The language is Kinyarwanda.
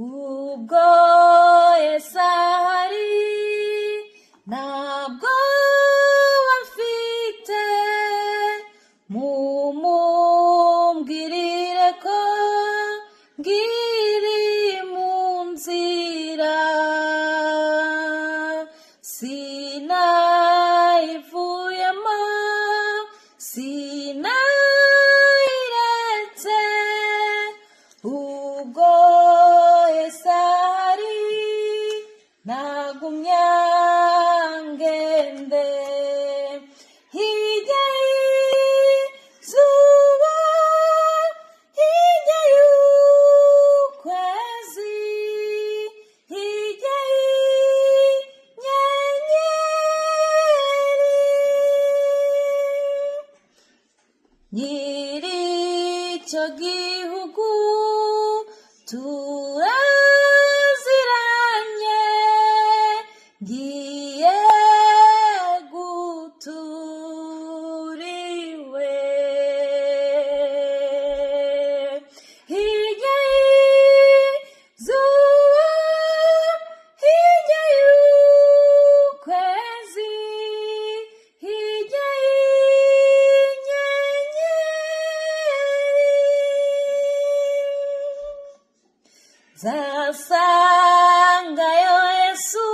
ubwo Yesu ahari ntabwo bafite, mumumbwirire ko ngiri mu nzira, sinayivuyemo sinayiretse, ubwo Yesu ahari nagumya ngende, hirya y'izuba hirya y'ukwezi hirya y'inyenyeri, nyiri icyo gihugu turaziranye, ngiye gutura iwe, hirya y'izuba hirya y'ukwezi hirya y'inyenyeri, nzasangayo Yesu,